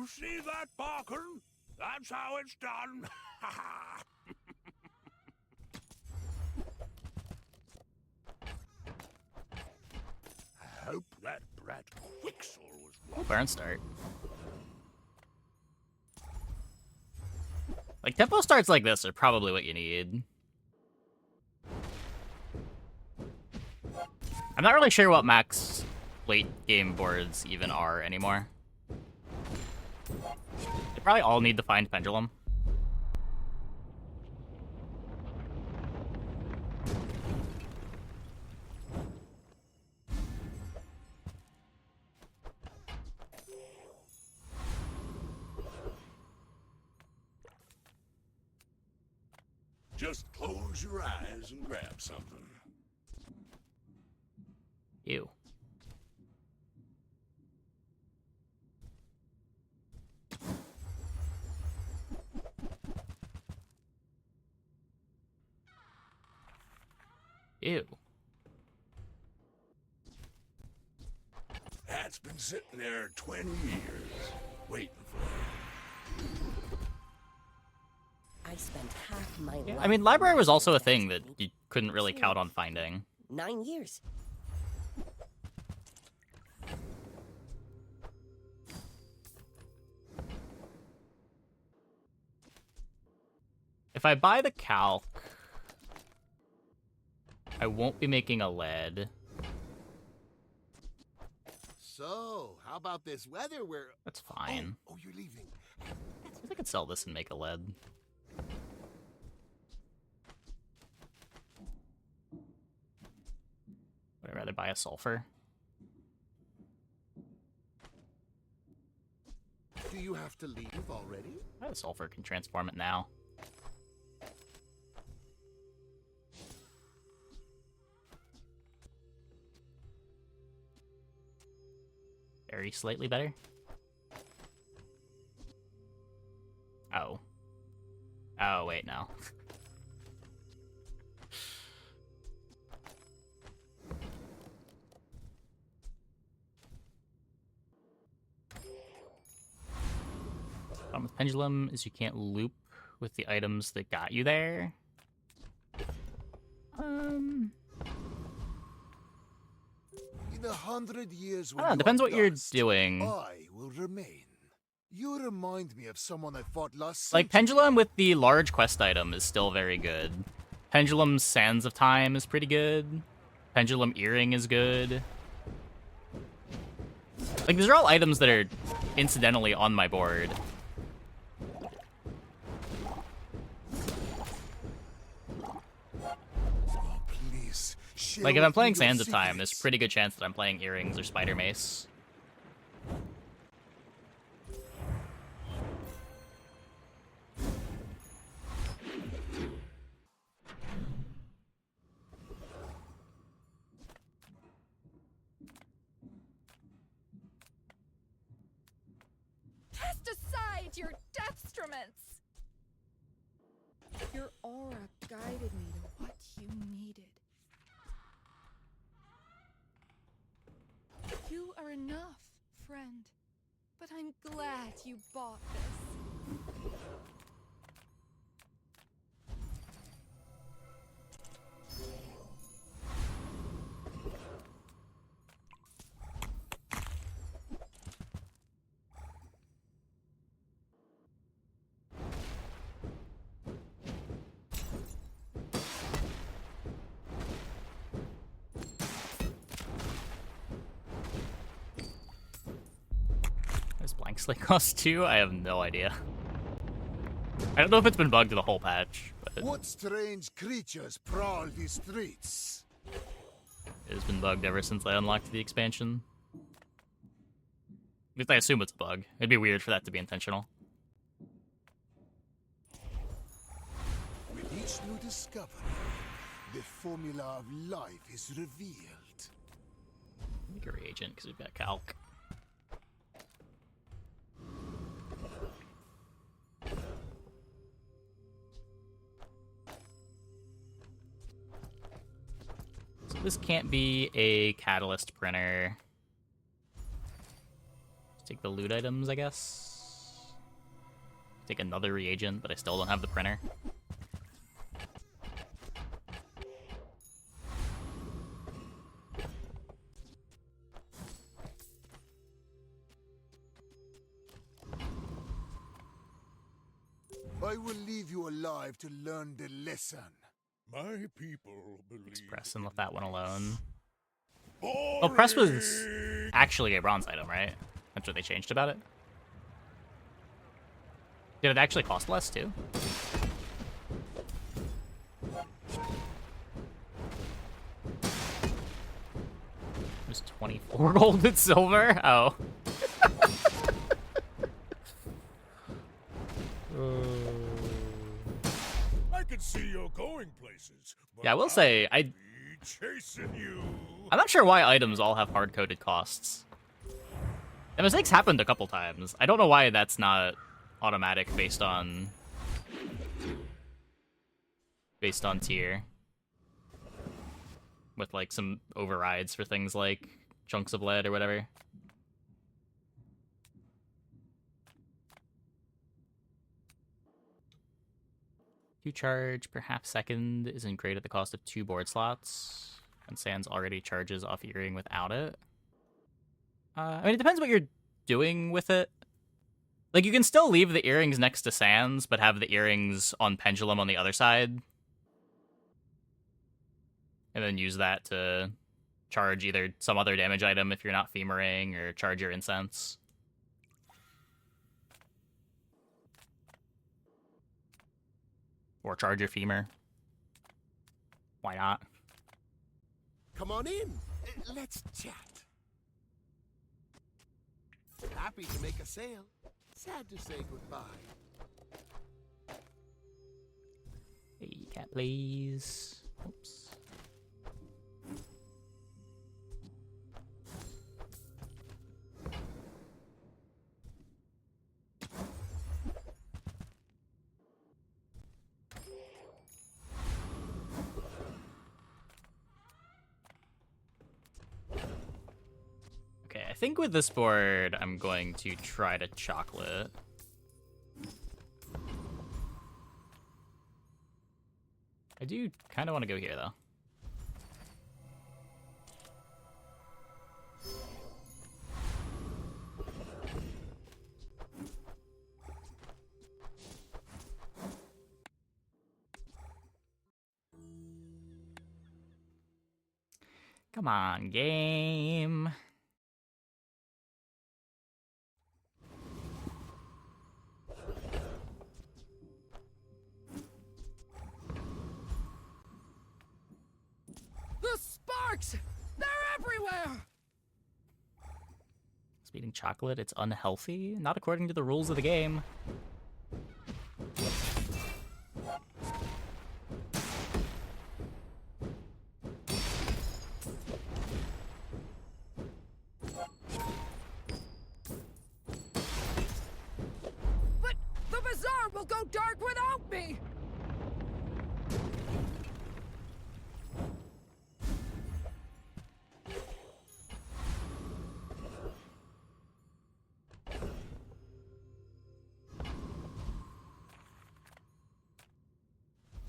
see that, Barkin? That's how it's done. I hope that brat Quixel was Burn start. Like, tempo starts like this are probably what you need. I'm not really sure what max late game boards even are anymore. They probably all need to find Pendulum. Just close your eyes and grab something. Ew. Ew. That's been sitting there 20 years, waiting for you. I spent half my life. I mean, library was also a thing that you couldn't really count on finding. 9 years. If I buy the calc, I won't be making a lead. So, how about this weather where... That's fine. Oh, you're leaving. I think I could sell this and make a lead. Would I rather buy a sulfur? Do you have to leave already? The sulfur can transform it now. Very slightly better. Oh. Oh, wait, no. Problem with Pendulum is you can't loop with the items that got you there. In 100 years, I don't know, depends what you're dust, doing. I will remain. You remind me of someone I fought last Like, century. Pendulum with the large quest item is still very good. Pendulum Sands of Time is pretty good. Pendulum Earring is good. Like, these are all items that are incidentally on my board. Oh, please, share Like, if I'm with playing me your Sands of Time, there's a secrets. pretty good chance that I'm playing Earrings or Spider Mace. Cast aside your deathstruments! Your aura guided me to what you needed. You are enough, friend. But I'm glad you bought this. Does Blank Slate cost 2? I have no idea. I don't know if it's been bugged the whole patch, but What strange creatures prowl these streets? it has been bugged ever since I unlocked the expansion. At least I assume it's a bug. It'd be weird for that to be intentional. With each new discovery, the formula of life is revealed. Make a reagent, because we've got calc. So this can't be a catalyst printer. Let's take the loot items, I guess. Take another reagent, but I still don't have the printer. I will leave you alive to learn the lesson. My people believe. Press and let that one alone. Boring. Oh, press was actually a bronze item, right? That's what they changed about it. Did it actually cost less, too? It was 24 gold and silver? Oh. I can see you're going places. But Yeah, I will say, I'll be chasing you. I'm not sure why items all have hard-coded costs. The mistakes happened a couple times. I don't know why that's not automatic based on tier. With like some overrides for things like chunks of lead or whatever. Two charge per half second isn't great at the cost of 2 board slots. And Sans already charges off earring without it. I mean, it depends what you're doing with it. Like, you can still leave the earrings next to Sans, but have the earrings on Pendulum on the other side. And then use that to charge either some other damage item if you're not femoring, or charge your incense. Or charge your femur. Why not? Come on in. Let's chat. Happy to make a sale. Sad to say goodbye. Hey, cat, please. Oops. Okay, I think with this board, I'm going to try to chocolate. I do kind of want to go here, though. Come on, game. The sparks! They're everywhere! Eating chocolate, it's unhealthy? Not according to the rules of the game. But the Bazaar will go dark without me!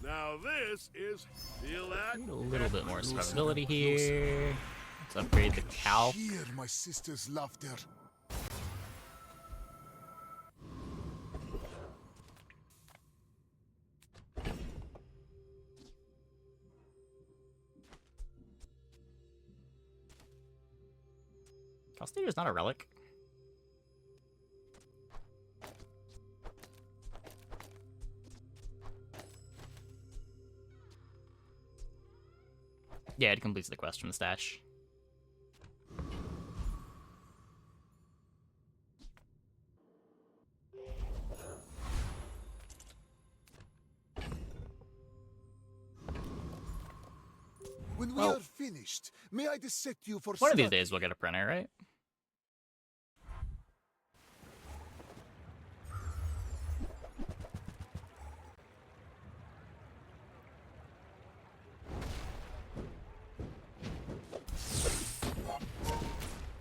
Now this is feel that. Need a little bit more survivability here. Let's upgrade the calc. Hear my sister's laughter. Calstater's not a relic. Yeah, it completes the quest from the stash. When we are finished, may I dissect you for One of these study? days we'll get a printer, right?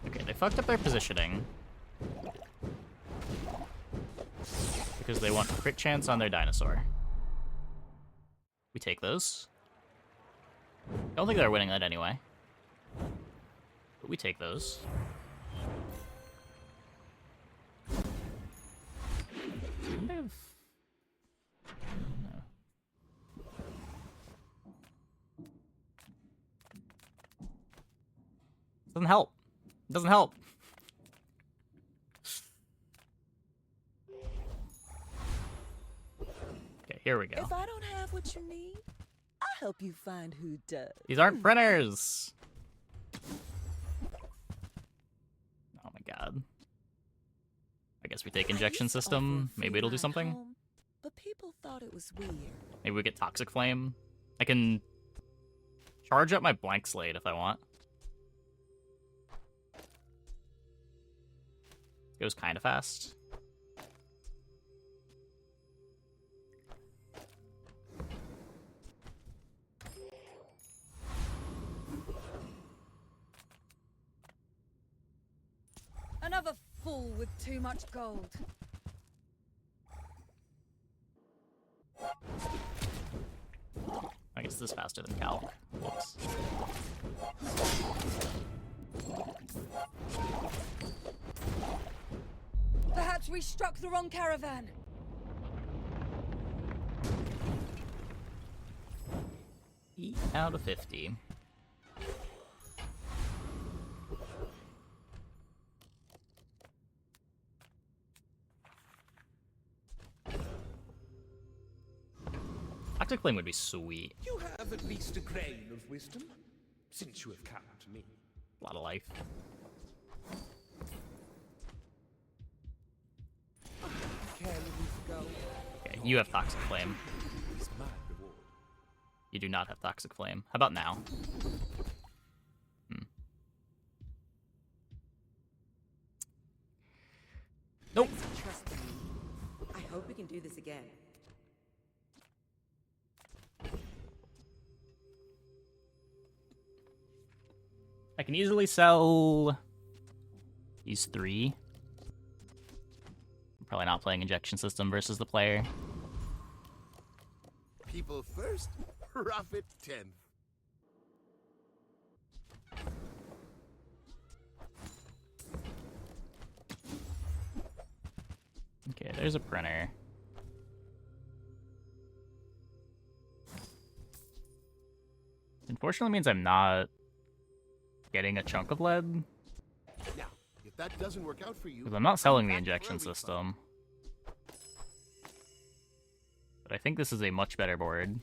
Okay, they fucked up their positioning. The because they want crit chance on their dinosaur. We take those. Don't think they're winning that anyway. But we take those. No. Doesn't help. It doesn't help. Okay, here we go. If I don't have what you need, I'll help you find who does. These aren't printers. Oh my god. I guess we take injection system. Maybe it'll do something. Home, but people thought it was weird. Maybe we get toxic flame. I can charge up my blank slate if I want. Goes kind of fast. Another fool with too much gold. I guess this is faster than calc. Whoops. Perhaps we struck the wrong caravan. Out of 50. Toxic flame would be sweet. You have at least a grain of wisdom, since you have come to me. A lot of life. Okay, you have toxic flame. Is my reward. You do not have toxic flame. How about now? Nope. Thanks for trusting me. I hope we can do this again. I can easily sell these 3. I'm probably not playing injection system versus the player. People first, profit 10th. Okay, there's a printer. Unfortunately means I'm not getting a chunk of lead. Now, if that doesn't work out for you, Because I'm not selling the come back injection for a refund. system. But I think this is a much better board.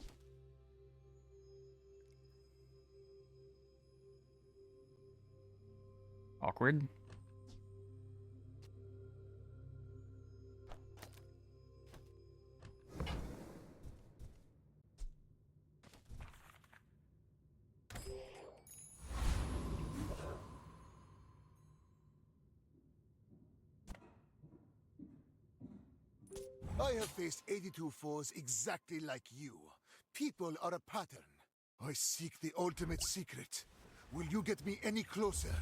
Awkward. I have faced 82 foes exactly like you. People are a pattern. I seek the ultimate secret. Will you get me any closer?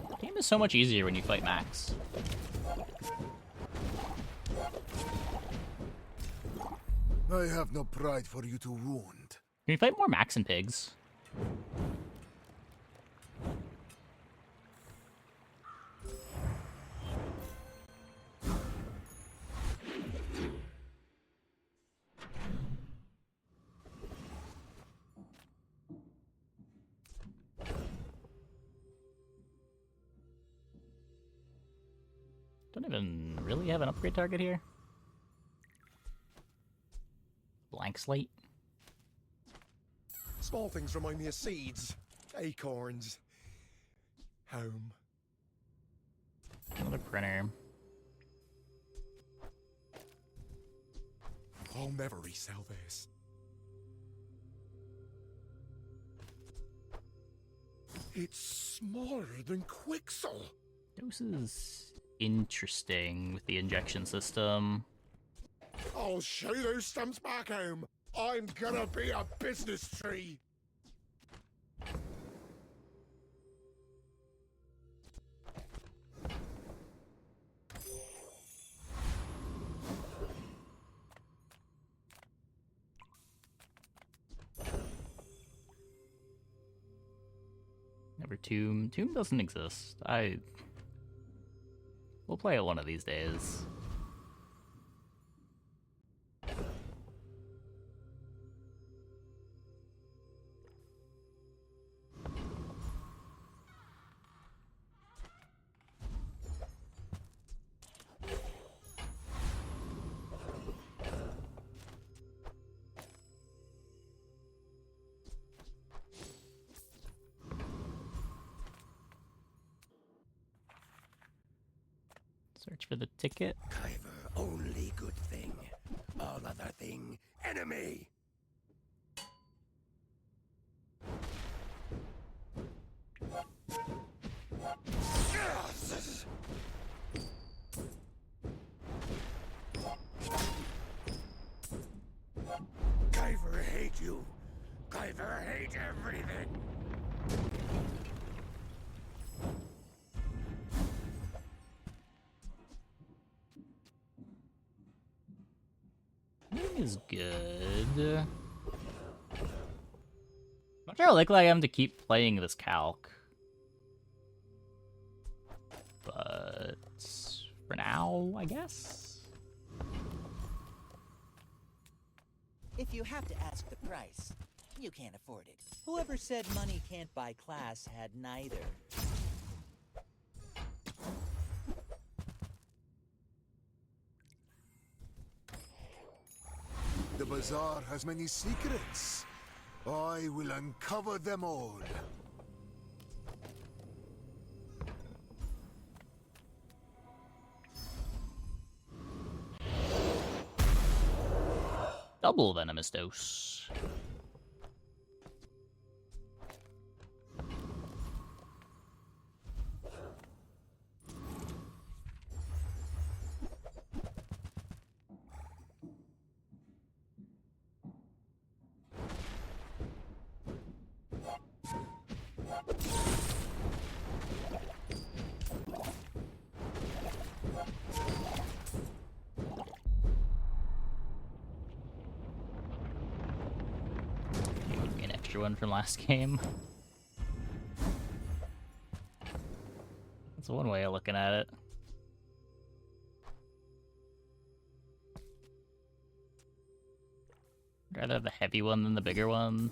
The game is so much easier when you fight Max. I have no pride for you to wound. Can we fight more Max and pigs? Don't even really have an upgrade target here. Blank slate. Small things remind me of seeds, acorns, home. Another printer. I'll never resell this. It's smaller than Quixel. This is interesting with the injection system. I'll show you those stumps back home. I'm gonna be a business tree. Never Tomb. Tomb doesn't exist. We'll play it one of these days. Search for the ticket. Kyver, only good thing. All other thing, enemy. Kyver hate you. Kyver hate everything. Is good. Not sure how likely I am to keep playing this calc. But for now, I guess. If you have to ask the price, you can't afford it. Whoever said money can't buy class had neither. The Bazaar has many secrets. I will uncover them all. Double venomous dose. An extra one from last game. That's one way of looking at it. I'd rather have the heavy one than the bigger one.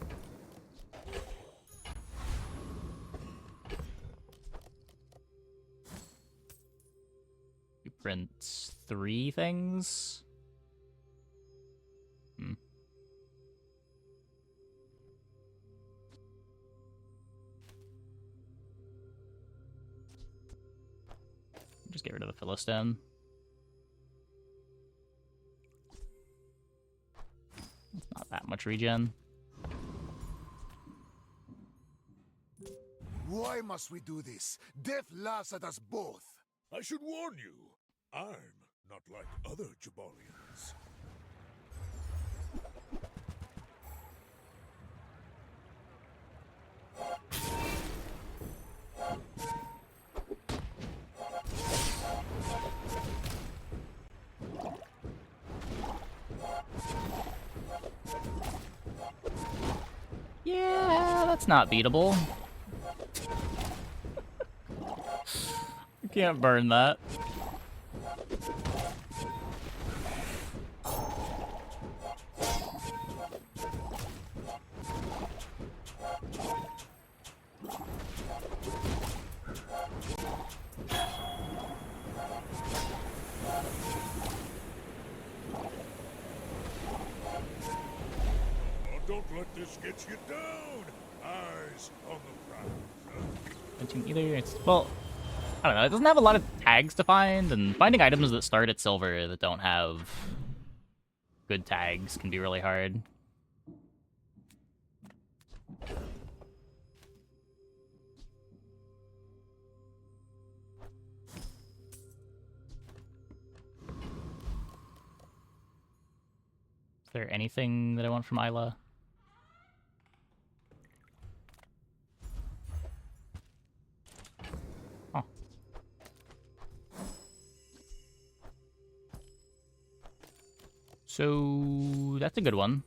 You print 3 things? Just get rid of the Philistine. It's not that much regen. Why must we do this? Death laughs at us both. I should warn you, I'm not like other Jabalians. Yeah, that's not beatable. You can't burn that. Don't let this get you down. Eyes on the prize. Either it's well, I don't know. It doesn't have a lot of tags to find, and finding items that start at silver that don't have good tags can be really hard. Is there anything that I want from Isla? Oh. So that's a good one.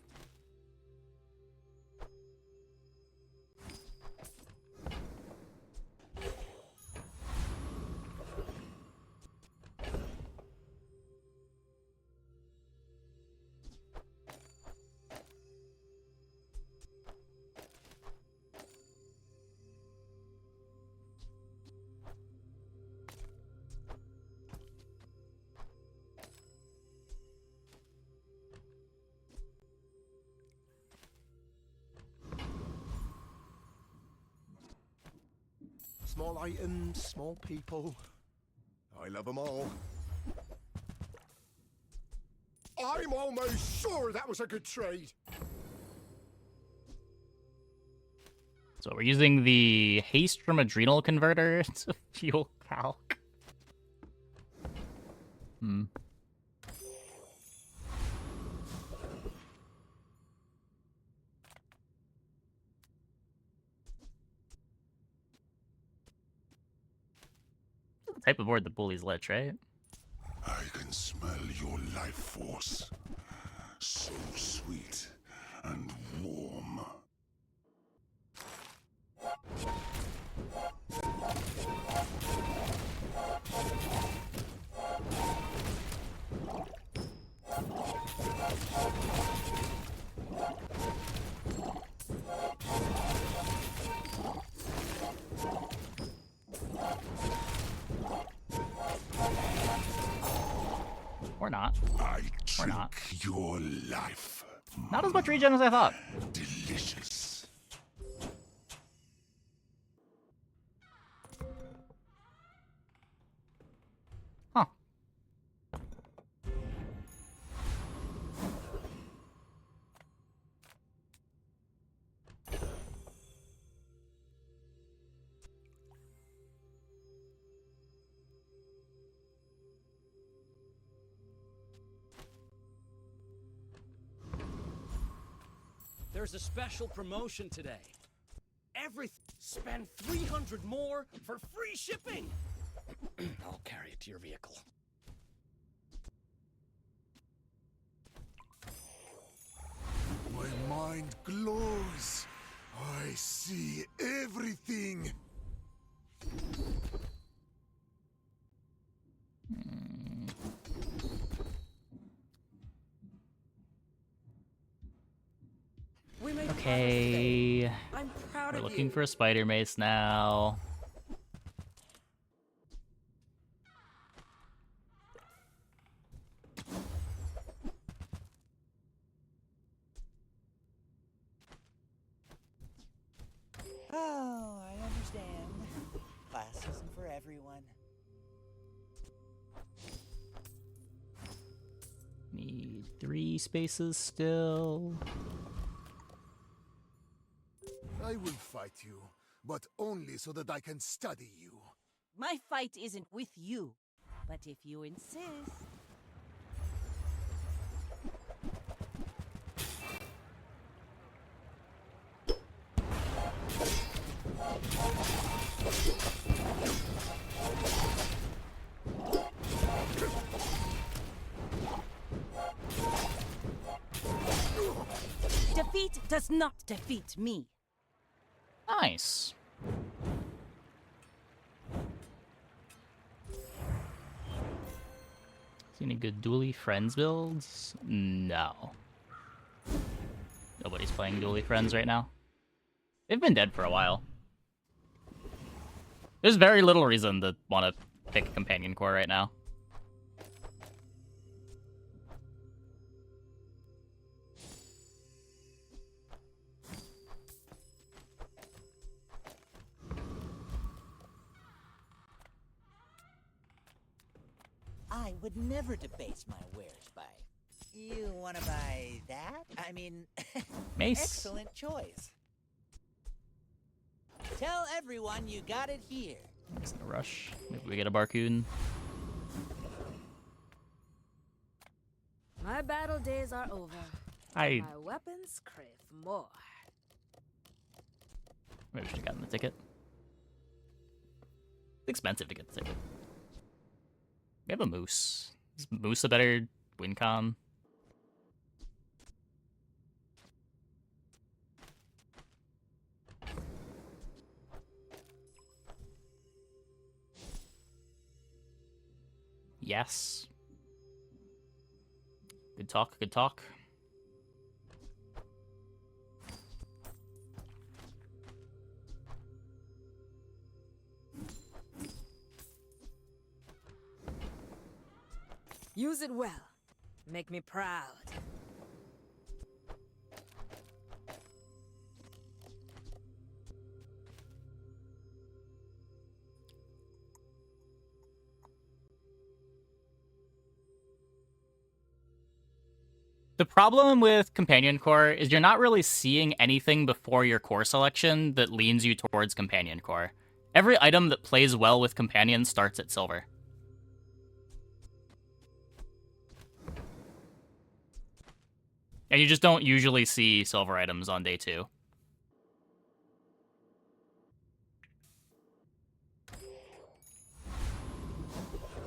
Small items, small people. I love them all. I'm almost sure that was a good trade. So we're using the haste from adrenal converter to fuel calc. Hmm. The type of board the bully's lich, right? I can smell your life force. So sweet and warm. Or not. I Or drink not. your life. Not as much regen as I thought. Delicious. Huh. There's a special promotion today. Spend 300 more for free shipping. I'll carry it to your vehicle. My mind glows. I see everything. We made Okay. I'm proud We're of looking you. for a spider mace now. Oh, I understand. Class isn't for everyone. Need 3 spaces still. I will fight you, but only so that I can study you. My fight isn't with you, but if you insist. Defeat does not defeat me. Nice. See any good dually friends builds? No. Nobody's playing dually friends right now. They've been dead for a while. There's very little reason to want to pick a companion core right now. I would never debase my wares by. You want to buy that? I mean, Mace. excellent choice. Tell everyone you got it here. It's no rush. Maybe we get a Barcoon. My battle days are over. I My weapons crave more. maybe should have gotten the ticket. It's expensive to get the ticket. We have a moose. Is moose a better win con? Yes. Good talk, good talk. Use it well. Make me proud. The problem with Companion Core is you're not really seeing anything before your core selection that leans you towards Companion Core. Every item that plays well with Companion starts at Silver. And you just don't usually see Silver items on day 2.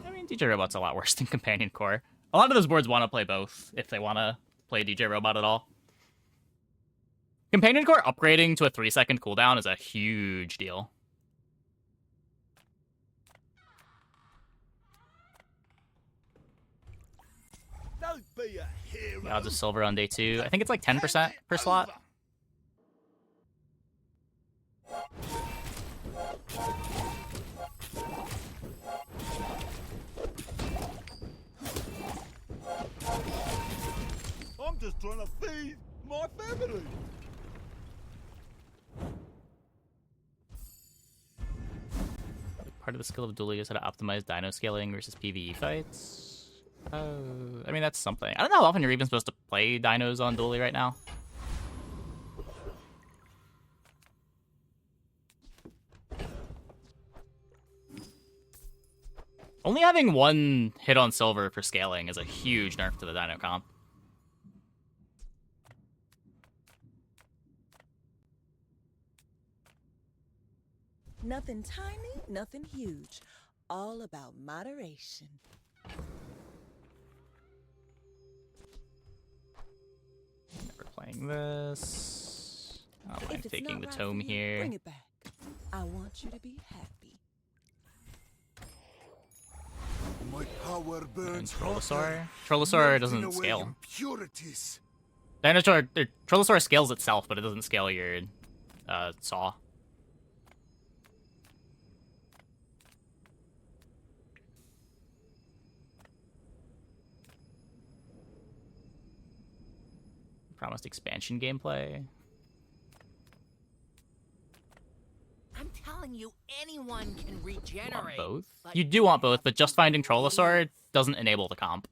I mean, DJ Robot's a lot worse than Companion Core. A lot of those boards want to play both, if they want to play DJ Robot at all. Companion Core upgrading to a 3-second cooldown is a huge deal. Don't be a hero. The odds of Silver on day 2. I think it's like 10% per slot. I'm just trying to feed my family. Part of the skill of dueling is how to optimize dino scaling versus PvE fights. Oh, I mean, that's something. I don't know how often you're even supposed to play dinos on dueling right now. Only having one hit on Silver for scaling is a huge nerf to the dino comp. Nothing tiny, nothing huge. All about moderation. Never playing this. I don't mind If it's taking not the right tome for you, here. bring it back. I want you to be happy. My power And burns Trollosaur. hotter, Trollosaur melting doesn't away scale. impurities. Trollosaur scales itself, but it doesn't scale your saw. Promised expansion gameplay. I'm telling you, anyone can Want regenerate. both? but You do want both, but just finding Trollosaur doesn't enable the comp.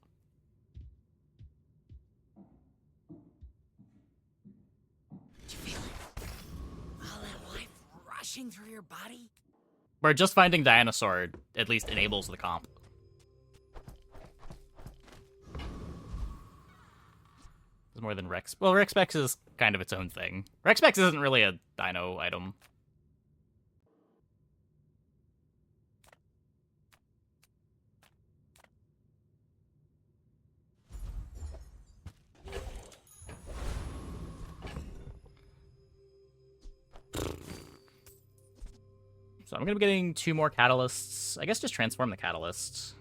Do you feel it? All that life rushing through your body? Where just finding Dinosaur at least enables the comp. It's more than Rex. Well, Rexpex is kind of its own thing. Rexpex isn't really a dino item. So I'm going to be getting 2 more catalysts. I guess just transform the catalyst.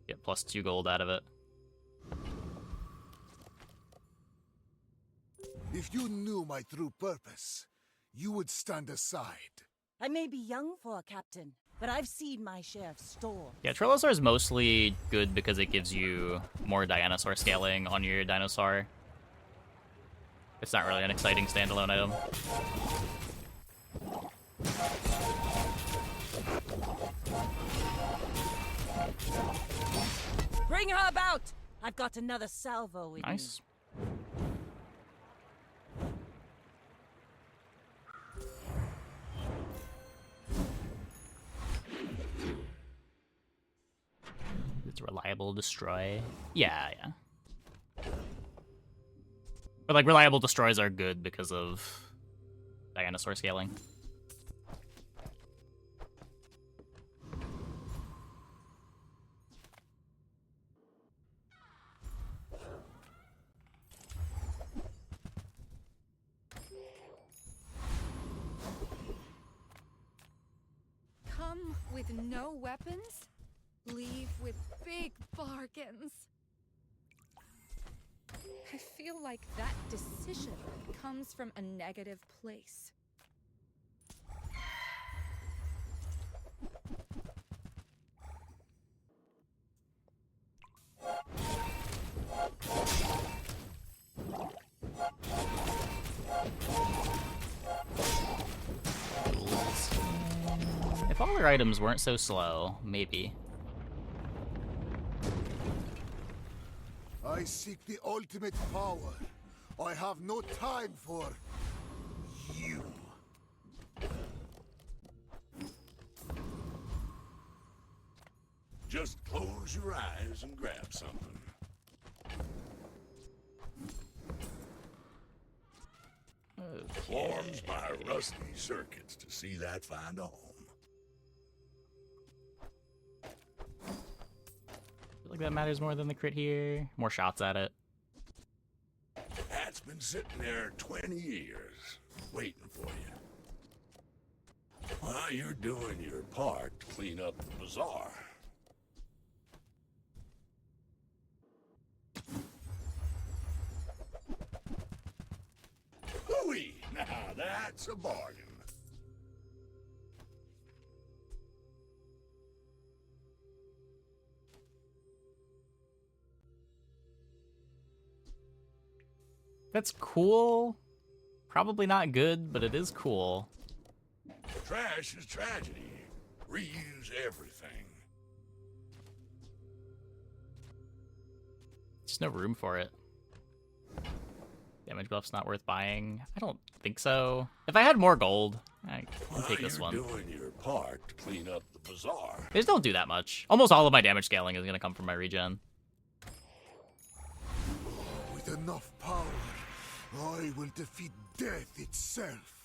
Get plus 2 gold out of it. If you knew my true purpose, you would stand aside. I may be young for a captain, but I've seen my share of storms. Yeah, Trollosaur is mostly good because it gives you more Dinosaur scaling on your Dinosaur. It's not really an exciting standalone item. Bring her about! I've got another salvo with me. Nice. It's reliable destroy. Yeah, yeah. But like reliable destroys are good because of dinosaur scaling. Come with no weapons, leave with big bargains. I feel like that decision comes from a negative place. If all their items weren't so slow, maybe. I seek the ultimate power. I have no time for you. Just close your eyes and grab something. Forms my rusty circuits to see that find a home. I feel like that matters more than the crit here. More shots at it. That's been sitting there 20 years, waiting for you. While you're doing your part to clean up the bazaar. Hooey! Now that's a bargain. That's cool. Probably not good, but it is cool. Trash is tragedy. Reuse everything. There's no room for it. Damage buff's not worth buying. I don't think so. If I had more gold, I can take this one. You're doing your part to clean up the bazaar. They just don't do that much. Almost all of my damage scaling is going to come from my regen. With enough power, I will defeat death itself.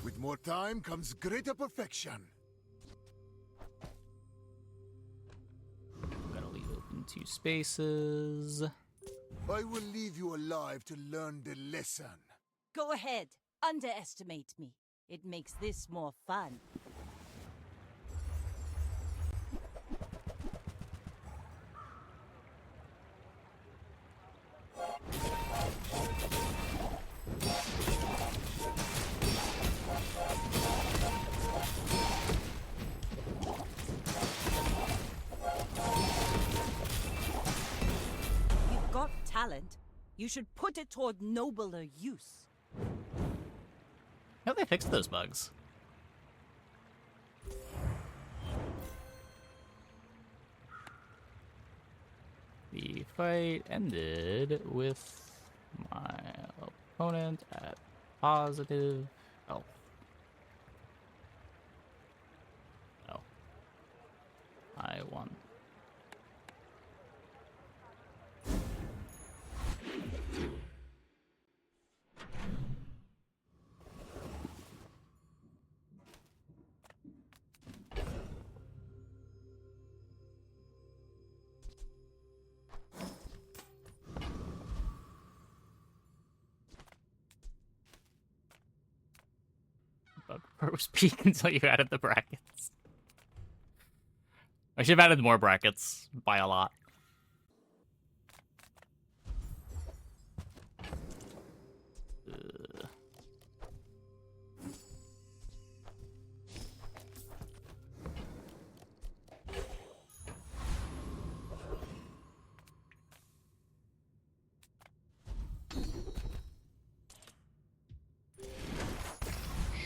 With more time comes greater perfection. I'm gonna leave open 2 spaces. I will leave you alive to learn the lesson. Go ahead. Underestimate me. It makes this more fun. You've got talent. You should put it toward nobler use. How they fixed those bugs? The fight ended with my opponent at positive health. Oh. I won. Was peak until you added the brackets. I should have added more brackets by a lot.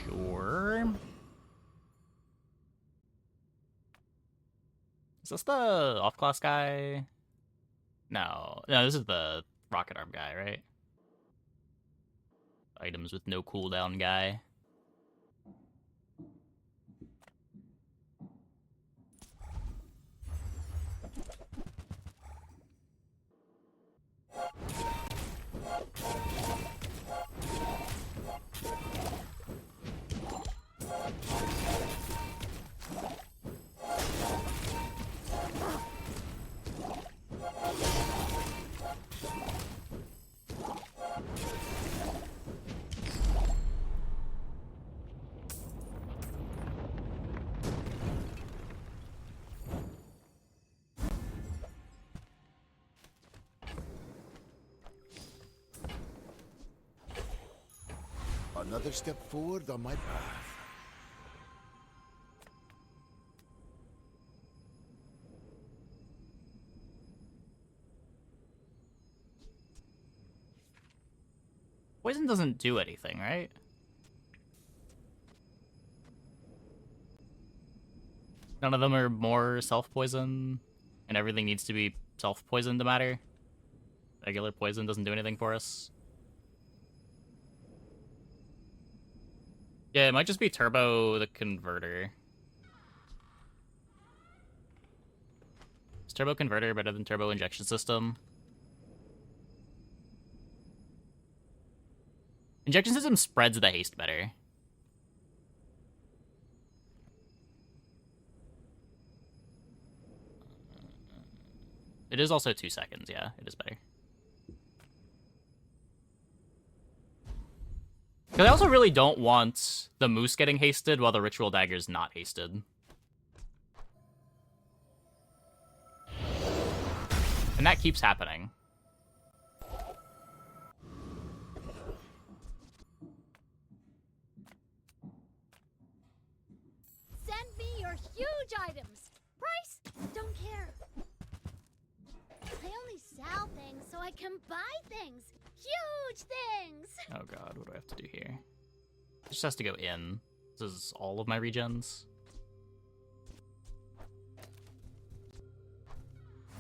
Sure. Is this the off-class guy? No. No, this is the rocket arm guy, right? Items with no cooldown guy. Another step forward on my path. Poison doesn't do anything, right? None of them are more self-poison, and everything needs to be self-poison to matter. Regular poison doesn't do anything for us. Yeah, it might just be Turbo the Converter. Is Turbo Converter better than Turbo Injection System? Injection System spreads the haste better. It is also 2 seconds, yeah, it is better. Because I also really don't want the Moose getting hasted while the Ritual Dagger's not hasted. And that keeps happening. Send me your huge items. Price? Don't care. I only sell things so I can buy things. Huge things! Oh god, what do I have to do here? It just has to go in. This is all of my regens.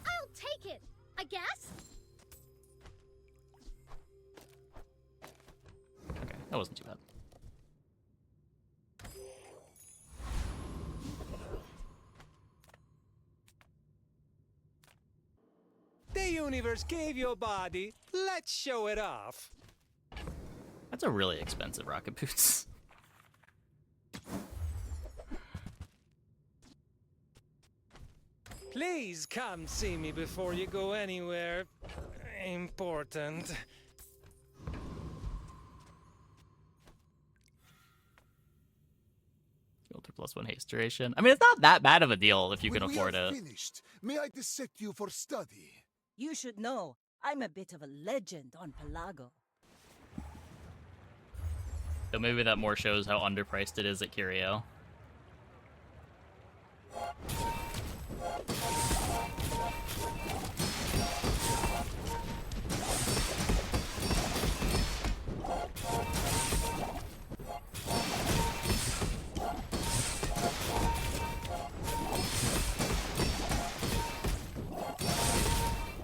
I'll take it, I guess. Okay, that wasn't too bad. The universe gave you a body. Let's show it off. That's a really expensive rocket boots. Please come see me before you go anywhere important. Filter +1 haste duration. I mean, it's not that bad of a deal if you can afford it. Finished. May I dissect you for study? You should know, I'm a bit of a legend on Pelago. So maybe that more shows how underpriced it is at Curio.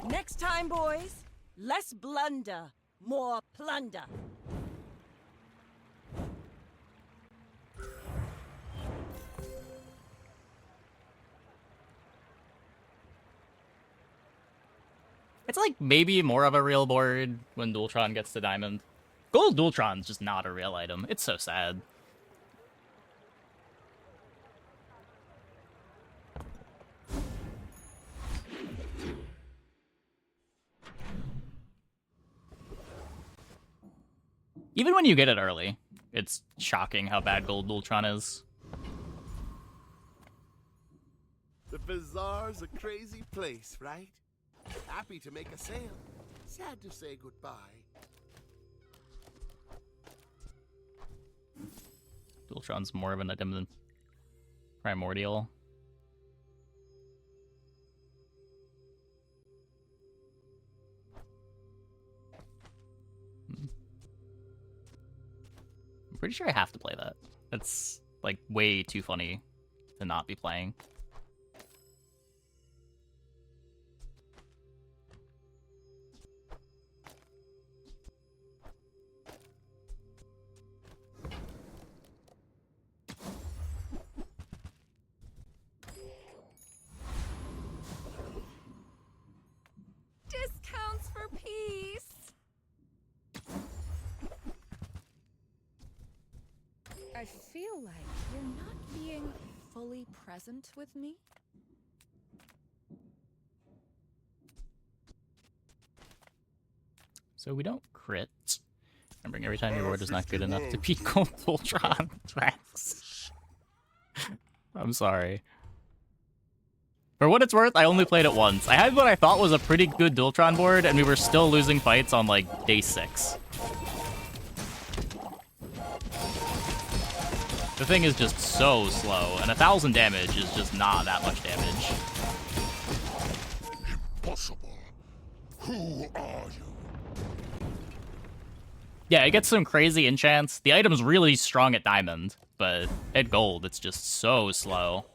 Next time, boys, less blunder, more plunder. It's like maybe more of a real board when Dualtron gets to Diamond. Gold Dualtron's just not a real item. It's so sad. Even when you get it early, it's shocking how bad Gold Dualtron is. The Bazaar's a crazy place, right? Happy to make a sale. Sad to say goodbye. Dualtron's more of an item than Primordial. I'm pretty sure I have to play that. That's like way too funny to not be playing. I feel like you're not being fully present with me. So we don't crit. Remembering every time your ward is not good enough to beat Gold Voltron tracks. I'm sorry. For what it's worth, I only played it once. I had what I thought was a pretty good Dualtron board, and we were still losing fights on, like, day 6. The thing is just so slow, and 1,000 damage is just not that much damage. Impossible. Who are you? Yeah, it gets some crazy enchants. The item's really strong at Diamond, but at Gold, it's just so slow.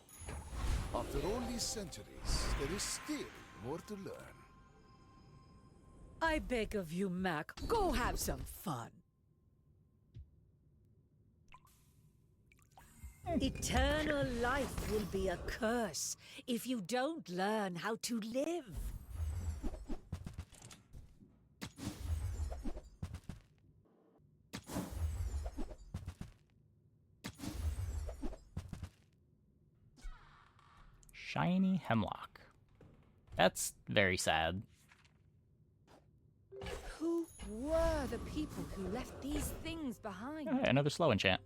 After all these centuries, there is still more to learn. I beg of you, Mac, go have some fun. Eternal life will be a curse if you don't learn how to live. Shiny Hemlock. That's very sad. Who were the people who left these things behind? Alright, another slow enchant.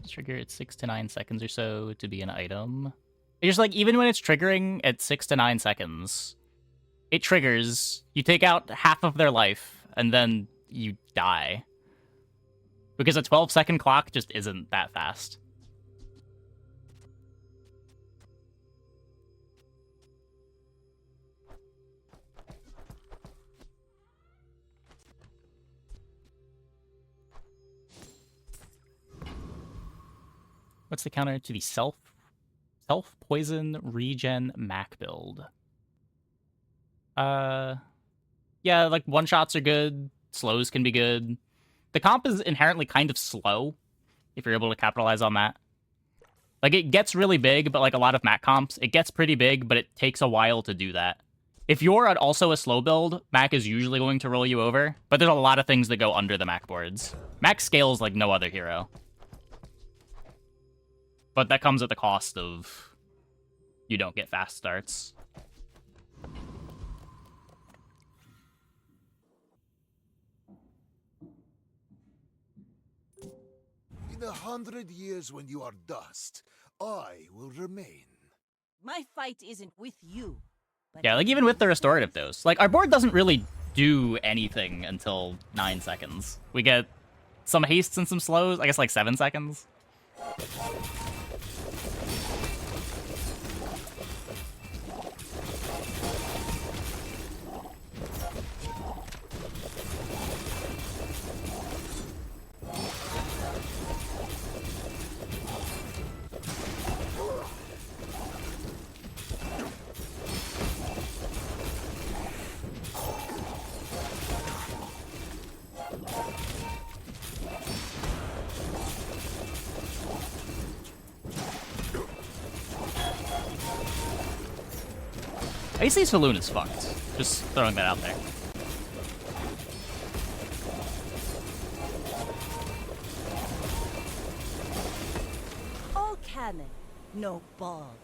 Trigger at 6 to 9 seconds or so to be an item. It's just like, even when it's triggering at 6 to 9 seconds, it triggers, you take out half of their life, and then you die. Because a 12-second clock just isn't that fast. What's the counter to the self-poison regen Mac build? Yeah, like one-shots are good, slows can be good. The comp is inherently kind of slow, if you're able to capitalize on that. Like, it gets really big, but like a lot of Mac comps, it gets pretty big, but it takes a while to do that. If you're also a slow build, Mac is usually going to roll you over, but there's a lot of things that go under the Mac boards. Mac scales like no other hero. But that comes at the cost of you don't get fast starts. In 100 years when you are dust, I will remain. My fight isn't with you. But Yeah, like even with the restorative dose. Like, our board doesn't really do anything until 9 seconds. We get some hastes and some slows, I guess like 7 seconds. AC Saloon is fucked. Just throwing that out there. all cannon, no ball.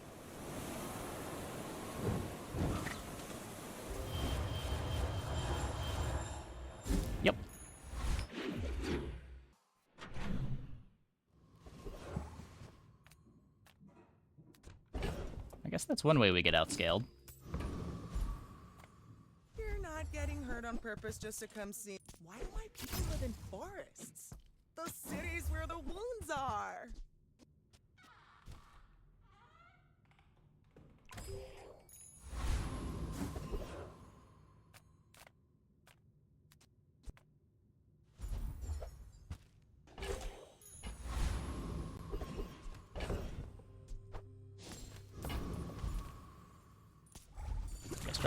Yep. I guess that's one way we get outscaled. You're not getting hurt on purpose just to come see. Why do my people live in forests? The cities where the wounds are.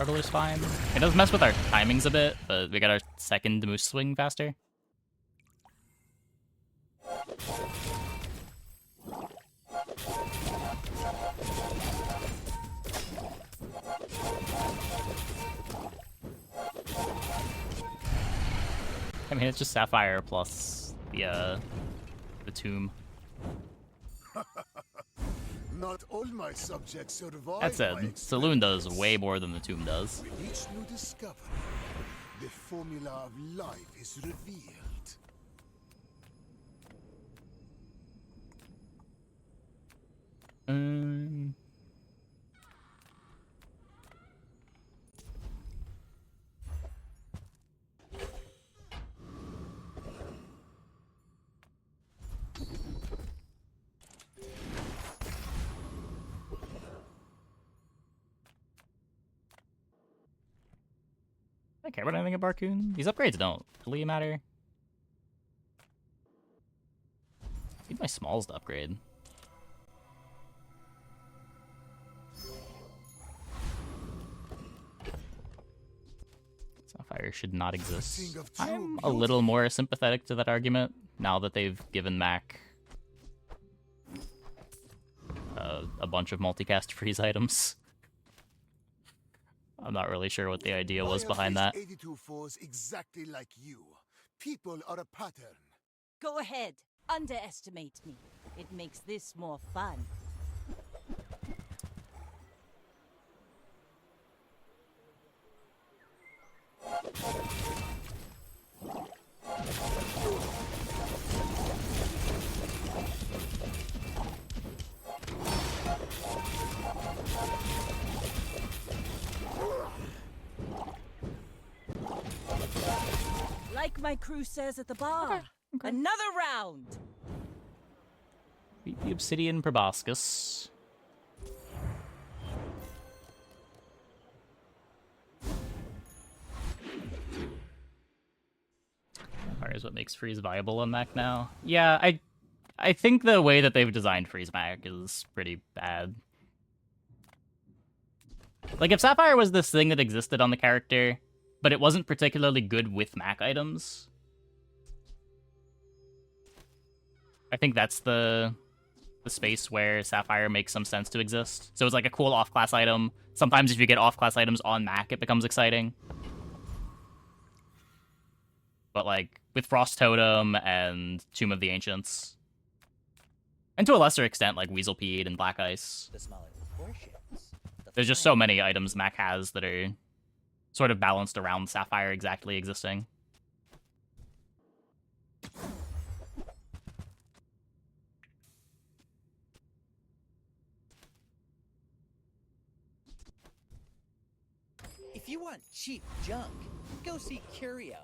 Struggler's fine. It does mess with our timings a bit, but we got our second moose swing faster. I mean, it's just Sapphire plus the tomb. Not all my subjects survive. That said, Saloon does way more than the tomb does. With each new discovery, the formula of life is revealed. I don't care about anything at Barcoon. These upgrades don't really matter. I need my smalls to upgrade. Sapphire should not exist. I'm a little more sympathetic to that argument now that they've given Mac a bunch of multicast freeze items. I'm not really sure what the idea was behind that. 82 foes exactly like you. People are a pattern. Go ahead. Underestimate me. It makes this more fun. Like my crew says at the bar. Another round. Beat the Obsidian Proboscis. Fire is what makes freeze viable on Mac now. Yeah, I think the way that they've designed freeze Mac is pretty bad. Like, if Sapphire was this thing that existed on the character, but it wasn't particularly good with Mac items, I think that's the space where Sapphire makes some sense to exist. So it's like a cool off-class item. Sometimes if you get off-class items on Mac, it becomes exciting. But like, with Frost Totem and Tomb of the Ancients, and to a lesser extent, like Weasel Peed and Black Ice, there's just so many items Mac has that are sort of balanced around Sapphire exactly existing. If you want cheap junk, go see Curio.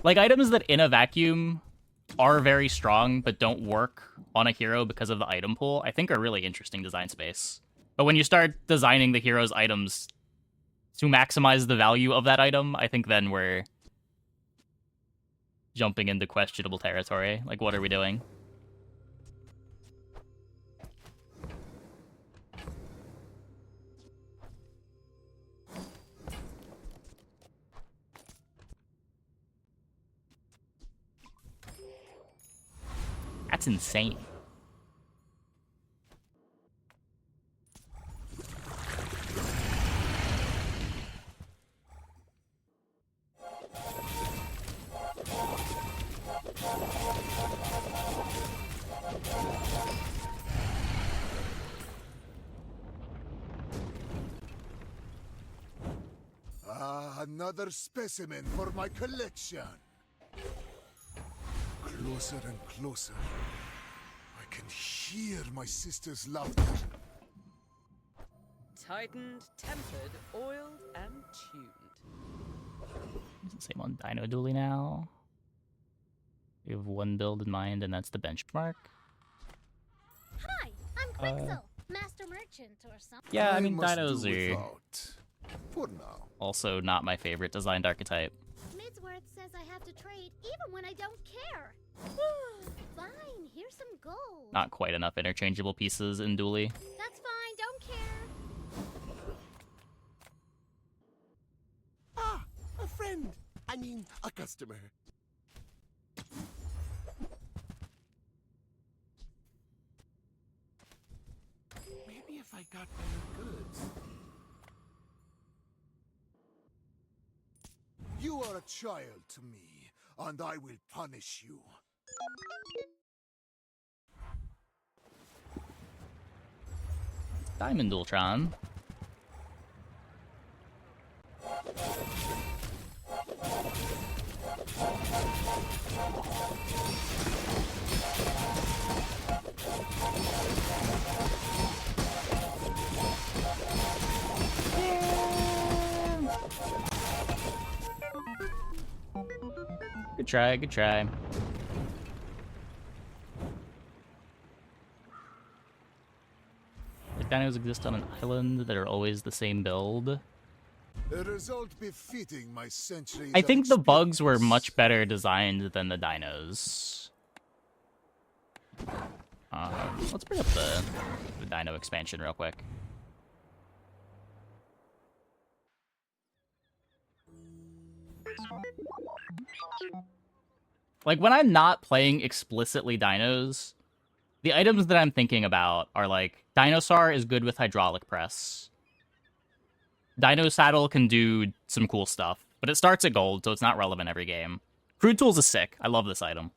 Like, items that in a vacuum are very strong but don't work on a hero because of the item pool, I think are really interesting design space. But when you start designing the hero's items to maximize the value of that item, I think then we're jumping into questionable territory. Like, what are we doing? That's insane. Another specimen for my collection. Closer and closer. I can hear my sister's laughter. Tightened, tempered, oiled, and tuned. It's the same on Dino Dually now. We have one build in mind, and that's the benchmark. Hi, I'm Quixel, Master Merchant or something. Yeah, I mean, dinos are For now. also not my favorite designed archetype. Midsworth says I have to trade even when I don't care. Fine, here's some gold. Not quite enough interchangeable pieces in Dooley. That's fine, don't care. Ah, a friend. I mean, a customer. Maybe if I got better goods. You are a child to me, and I will punish you. Diamond Ultron. Good try, good try. If dinos exist on an island that are always the same build. A result befitting my centuries. I think the bugs were much better designed than the dinos. Let's bring up the dino expansion real quick. Like, when I'm not playing explicitly dinos, the items that I'm thinking about are like, Dinosaur is good with hydraulic press. Dino Saddle can do some cool stuff, but it starts at gold, so it's not relevant every game. Crude Tools is sick. I love this item.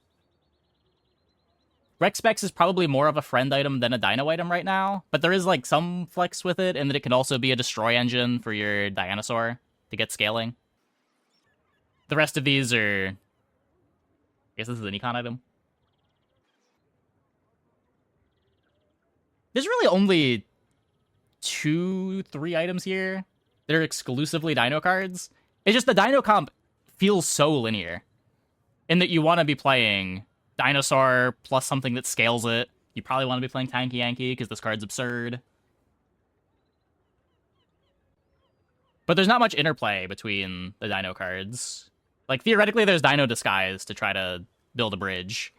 Rex Specs is probably more of a friend item than a dino item right now, but there is like some flex with it, and that it can also be a destroy engine for your Dinosaur to get scaling. The rest of these are... I guess this is an econ item. There's really only 2-3 items here that are exclusively dino cards. It's just the dino comp feels so linear in that you want to be playing Dinosaur plus something that scales it. You probably want to be playing Tanky Yankee because this card's absurd. But there's not much interplay between the dino cards. Like, theoretically, there's Dino Disguise to try to build a bridge.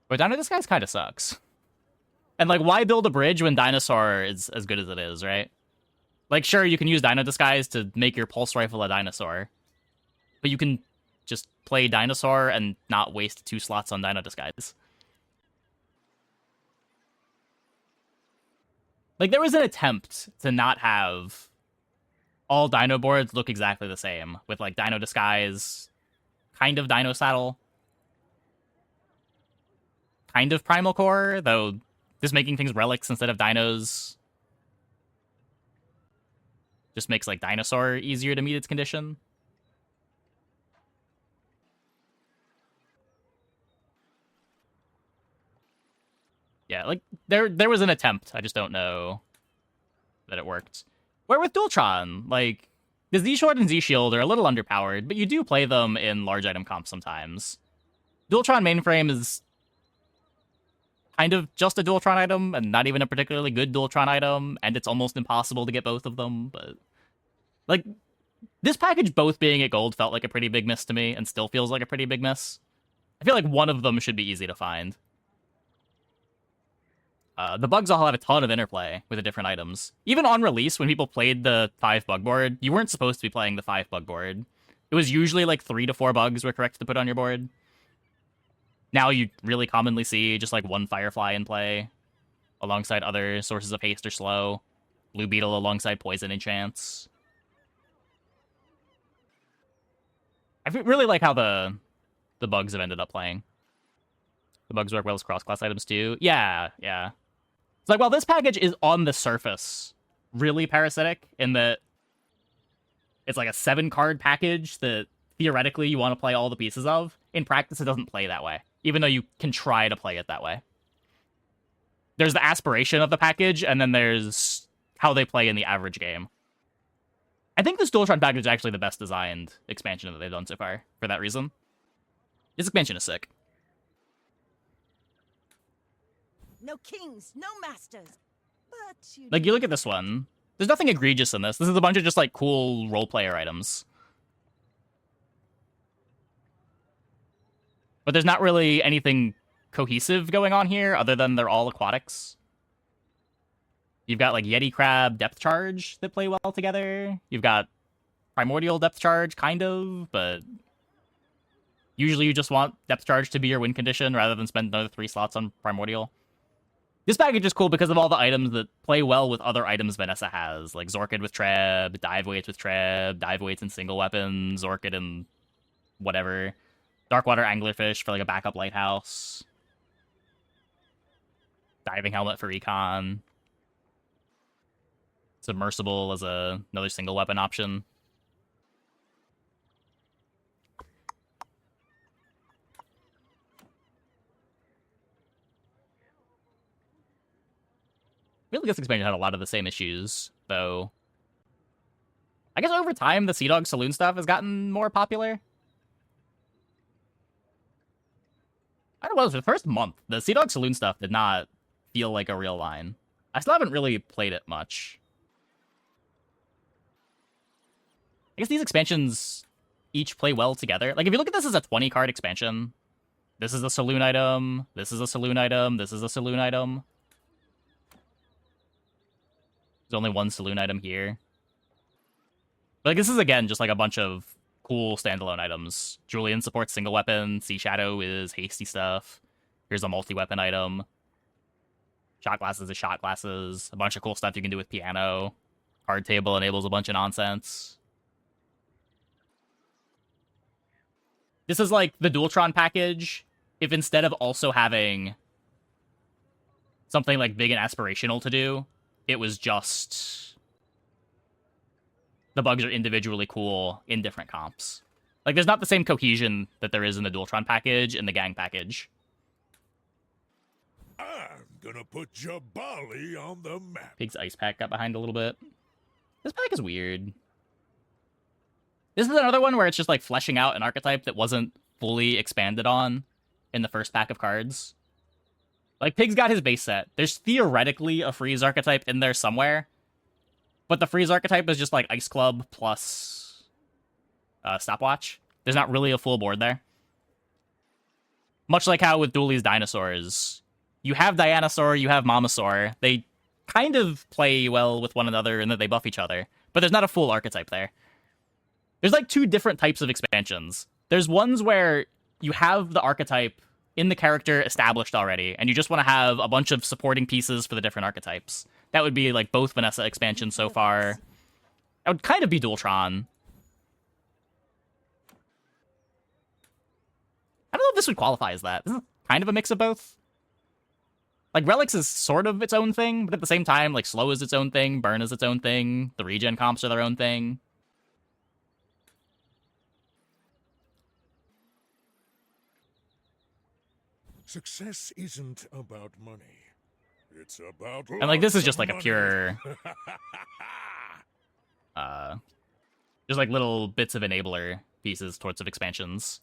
But Dino Disguise kind of sucks. And, like, why build a bridge when Dinosaur is as good as it is, right? Like, sure, you can use Dino Disguise to make your Pulse Rifle a Dinosaur. But you can just play Dinosaur and not waste 2 slots on Dino Disguise. Like, there was an attempt to not have all Dino boards look exactly the same, with, like, Dino Disguise, kind of Dino Saddle, kind of Primal Core, though just making things relics instead of dinos just makes, like, Dinosaur easier to meet its condition. Yeah, like, there was an attempt. I just don't know that it worked. Where with Dualtron, like, the Z-Sword and Z-Shield are a little underpowered, but you do play them in large item comps sometimes. Dualtron Mainframe is kind of just a Dualtron item, and not even a particularly good Dualtron item, and it's almost impossible to get both of them, but... Like, this package both being at gold felt like a pretty big miss to me, and still feels like a pretty big miss. I feel like one of them should be easy to find. The bugs all have a ton of interplay with the different items. Even on release, when people played the 5 bug board, you weren't supposed to be playing the 5 bug board. It was usually like 3 to 4 bugs were correct to put on your board. Now you really commonly see just like 1 Firefly in play, alongside other sources of haste or slow. Blue Beetle alongside Poison and Chance. I really like how the bugs have ended up playing. The bugs work well as cross-class items too. Yeah. It's like, well, this package is on the surface really parasitic in that it's like a 7-card package that theoretically you want to play all the pieces of. In practice, it doesn't play that way, even though you can try to play it that way. There's the aspiration of the package, and then there's how they play in the average game. I think this Dualtron package is actually the best designed expansion that they've done so far, for that reason. This expansion is sick. No kings, no masters. But you Like, you look at this one. There's nothing egregious in this. This is a bunch of just, like, cool role-player items. But there's not really anything cohesive going on here other than they're all aquatics. You've got like Yeti Crab Depth Charge that play well together. You've got Primordial Depth Charge, kind of, but usually you just want Depth Charge to be your win condition rather than spend another 3 slots on Primordial. This package is cool because of all the items that play well with other items Vanessa has, like Zorkid with Treb, Dive Weights with Treb, Dive Weights and single weapons, Zorkid and whatever. Darkwater Anglerfish for like a backup lighthouse. Diving Helmet for Recon. Submersible as another single weapon option. I feel like this expansion had a lot of the same issues, though. I guess over time, the Sea Dog Saloon stuff has gotten more popular. I don't know, for the first month, the Sea Dog Saloon stuff did not feel like a real line. I still haven't really played it much. I guess these expansions each play well together. Like, if you look at this as a 20-card expansion, this is a Saloon item, this is a Saloon item, this is a Saloon item. There's only one Saloon item here. But like, this is, again, just like a bunch of cool standalone items. Julian supports single weapon. Sea Shadow is hasty stuff. Here's a multi-weapon item. Shot glasses is shot glasses. A bunch of cool stuff you can do with piano. Card table enables a bunch of nonsense. This is like the Dualtron package, if instead of also having something like big and aspirational to do, it was just the bugs are individually cool in different comps. Like, there's not the same cohesion that there is in the Dualtron package and the Gang package. I'm gonna put Jabali on the map. Pig's Ice Pack got behind a little bit. This pack is weird. This is another one where it's just like fleshing out an archetype that wasn't fully expanded on in the first pack of cards. Like, Pig's got his base set. There's theoretically a Freeze archetype in there somewhere. But the Freeze archetype is just like Ice Club plus Stopwatch. There's not really a full board there. Much like how with Dooley's Dinosaurs, you have Dianosaur, you have Momosaur. They kind of play well with one another in that they buff each other. But there's not a full archetype there. There's like 2 different types of expansions. There's ones where you have the archetype in the character established already, and you just want to have a bunch of supporting pieces for the different archetypes. That would be like both Vanessa expansions so far. That would kind of be Dualtron. I don't know if this would qualify as that. This is kind of a mix of both. Like, Relics is sort of its own thing, but at the same time, like, Slow is its own thing, Burn is its own thing, the regen comps are their own thing. Success isn't about money. It's about And like, this is just like money. a pure just like little bits of enabler pieces towards of expansions.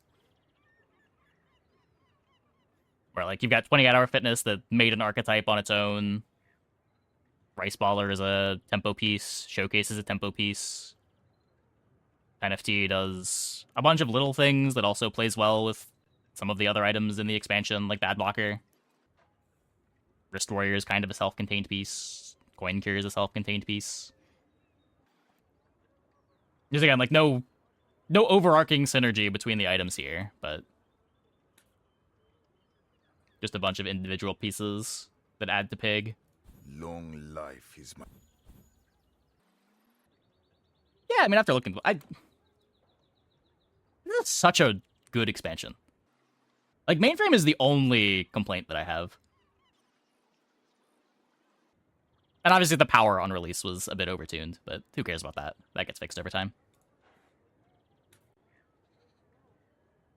Where like you've got 28-hour fitness that made an archetype on its own. Rice Baller is a tempo piece. Showcase is a tempo piece. NFT does a bunch of little things that also plays well with some of the other items in the expansion, like Bad Blocker. Wrist Warrior is kind of a self-contained piece. Coin Cure is a self-contained piece. Just again, like no overarching synergy between the items here, but just a bunch of individual pieces that add to Pig. Long life is my... Yeah, I mean, after looking... this is such a good expansion. Like, Mainframe is the only complaint that I have. And obviously the power on release was a bit overtuned, but who cares about that? That gets fixed over time.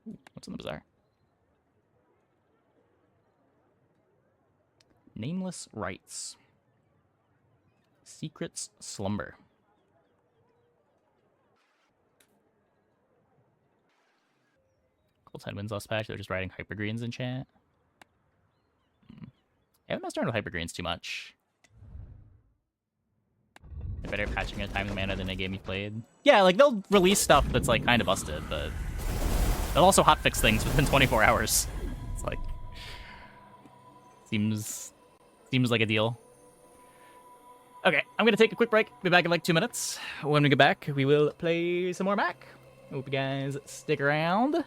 Ooh, what's in the Bazaar? Nameless Rites. Secrets Slumber. Colts Headwinds last patch, they're just writing Hypergreens in chat. I haven't messed around with Hypergreens too much. They're better at patching in a timely manner than a game you played. Yeah, like, they'll release stuff that's, like, kind of busted, but They'll also hotfix things within 24 hours. It's like seems like a deal. Okay, I'm gonna take a quick break. Be back in like 2 minutes. When we get back, we will play some more Mac. Hope you guys stick around.